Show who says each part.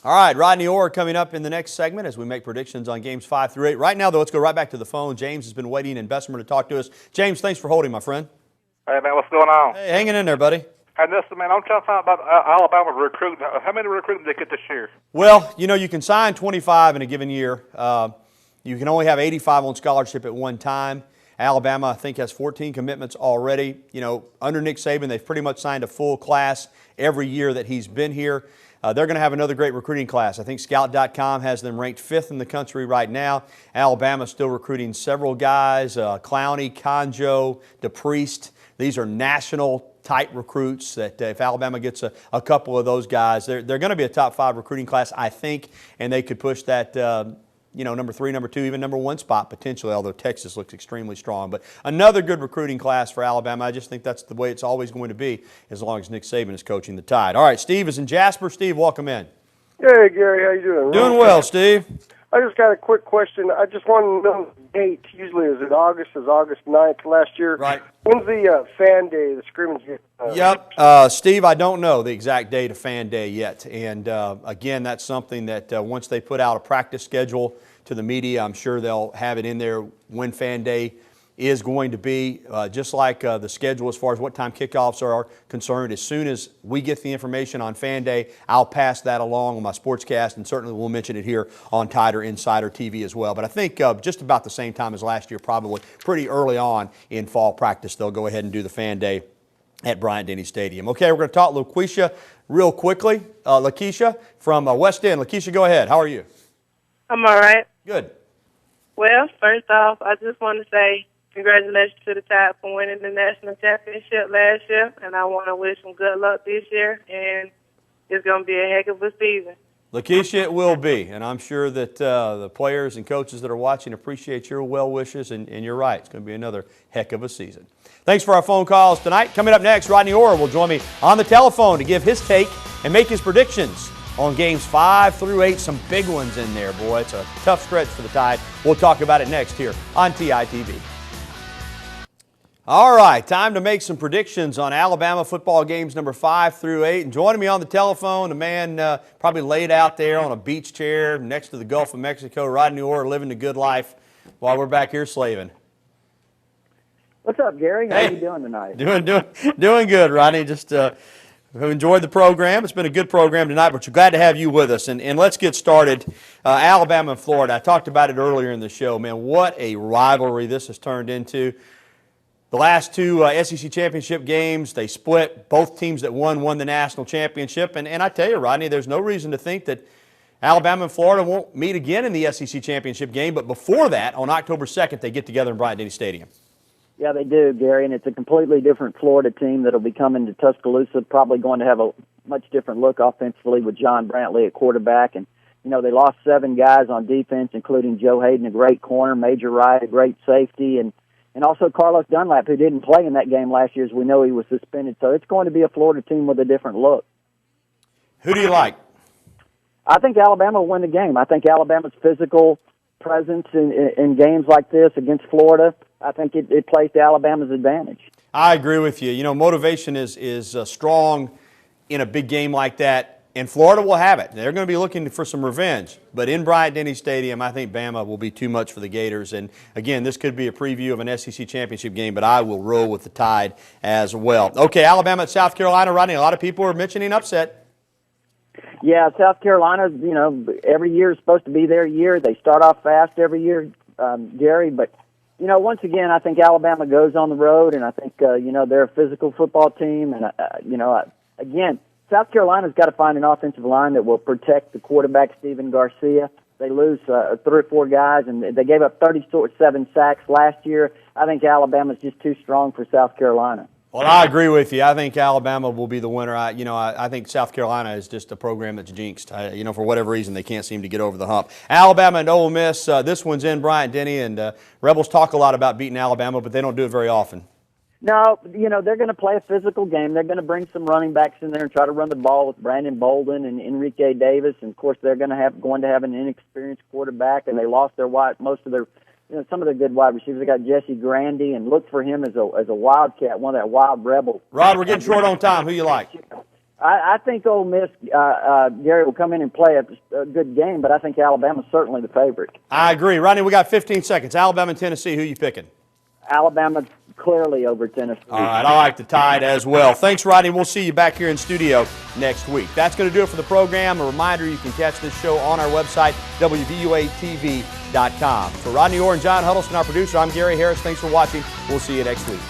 Speaker 1: All right, Rodney Orr coming up in the next segment as we make predictions on games 5 through 8. Right now, though, let's go right back to the phone. James has been waiting in Bessemer to talk to us. James, thanks for holding, my friend.
Speaker 2: Hey, man, what's going on?
Speaker 1: Hey, hanging in there, buddy.
Speaker 2: Hey, listen, man, I'm trying to find out about Alabama recruiting. How many recruits did they get this year?
Speaker 1: Well, you can sign 25 in a given year. You can only have 85 on scholarship at one time. Alabama, I think, has 14 commitments already. Under Nick Saban, they've pretty much signed a full class every year that he's been here. They're going to have another great recruiting class. I think Scout.com has them ranked 5th in the country right now. Alabama's still recruiting several guys, Clowney, Conjo, DePriest. These are national-type recruits that if Alabama gets a couple of those guys, they're going to be a top 5 recruiting class, I think, and they could push that number 3, number 2, even number 1 spot potentially, although Texas looks extremely strong. But another good recruiting class for Alabama. I just think that's the way it's always going to be as long as Nick Saban is coaching the Tide. All right, Steve is in Jasper. Steve, welcome in.
Speaker 3: Hey, Gary, how you doing?
Speaker 1: Doing well, Steve.
Speaker 3: I just got a quick question. I just want to know the date. Usually is it August? Is August 9th last year?
Speaker 1: Right.
Speaker 3: When's the fan day, the scrimmage?
Speaker 1: Yep. Steve, I don't know the exact date of fan day yet. And, again, that's something that once they put out a practice schedule to the media, I'm sure they'll have it in there when fan day is going to be, just like the schedule as far as what time kickoffs are concerned. As soon as we get the information on fan day, I'll pass that along on my sportscast, and certainly we'll mention it here on Tide or Insider TV as well. But I think just about the same time as last year, probably pretty early on in fall practice, they'll go ahead and do the fan day at Bryant-Denny Stadium. Okay, we're going to talk LaQuisha real quickly. LaKeisha from West End. LaKeisha, go ahead. How are you?
Speaker 4: I'm all right.
Speaker 1: Good.
Speaker 4: Well, first off, I just want to say congratulations to the Tide for winning the national championship last year, and I want to wish them good luck this year, and it's going to be a heck of a season.
Speaker 1: LaKeisha, it will be, and I'm sure that the players and coaches that are watching appreciate your well wishes, and you're right. It's going to be another heck of a season. Thanks for our phone calls tonight. Coming up next, Rodney Orr will join me on the telephone to give his take and make his predictions on games 5 through 8. Some big ones in there, boy. It's a tough stretch for the Tide. We'll talk about it next here on TITV. All right, time to make some predictions on Alabama football games number 5 through 8. And joining me on the telephone, a man probably laid out there on a beach chair next to the Gulf of Mexico, Rodney Orr, living the good life while we're back here slaving.
Speaker 5: What's up, Gary? How are you doing tonight?
Speaker 1: Doing good, Rodney. Just enjoyed the program. It's been a good program tonight, but we're glad to have you with us. And let's get started. Alabama and Florida. I talked about it earlier in the show. Man, what a rivalry this has turned into. The last 2 SEC championship games, they split. Both teams that won the national championship. And I tell you, Rodney, there's no reason to think that Alabama and Florida won't meet again in the SEC championship game. But before that, on October 2nd, they get together in Bryant-Denny Stadium.
Speaker 5: Yeah, they do, Gary, and it's a completely different Florida team that'll be coming to Tuscaloosa, probably going to have a much different look offensively with John Brantley at quarterback. And, they lost 7 guys on defense, including Joe Hayden, a great corner, Major Wright, a great safety, and also Carlos Dunlap, who didn't play in that game last year, as we know he was suspended. So it's going to be a Florida team with a different look.
Speaker 1: Who do you like?
Speaker 5: I think Alabama will win the game. I think Alabama's physical presence in games like this against Florida, I think it plays to Alabama's advantage.
Speaker 1: I agree with you. Motivation is strong in a big game like that, and Florida will have it. They're going to be looking for some revenge. But in Bryant-Denny Stadium, I think Bama will be too much for the Gators. And, again, this could be a preview of an SEC championship game, but I will roll with the Tide as well. Okay, Alabama at South Carolina, Rodney. A lot of people are mentioning upset.
Speaker 5: Yeah, South Carolina, every year is supposed to be their year. They start off fast every year, Gary. But, once again, I think Alabama goes on the road, and I think, they're a physical football team. And, again, South Carolina's got to find an offensive line that will protect the quarterback, Stephen Garcia. They lose 3 or 4 guys, and they gave up 37 sacks last year. I think Alabama's just too strong for South Carolina.
Speaker 1: Well, I agree with you. I think Alabama will be the winner. I think South Carolina is just a program that's jinxed. For whatever reason, they can't seem to get over the hump. Alabama and Ole Miss, this one's in Bryant-Denny, and Rebels talk a lot about beating Alabama, but they don't do it very often.
Speaker 5: No, they're going to play a physical game. They're going to bring some running backs in there and try to run the ball with Brandon Bolden and Enrique Davis. And, of course, they're going to have an inexperienced quarterback, and they lost most of their some of the good wide receivers. They got Jesse Grandy, and look for him as a wildcat, one of that wild rebel.
Speaker 1: Rod, we're getting short on time. Who you like?
Speaker 5: I think Ole Miss, Gary, will come in and play a good game, but I think Alabama's certainly the favorite.
Speaker 1: I agree. Rodney, we got 15 seconds. Alabama and Tennessee, who you picking?
Speaker 5: Alabama clearly over Tennessee.
Speaker 1: All right, I like the Tide as well. Thanks, Rodney. We'll see you back here in studio next week. That's going to do it for the program. A reminder, you can catch this show on our website, WVUATV.com. For Rodney Orr and John Huddleston, our producer, I'm Gary Harris. Thanks for watching. We'll see you next week.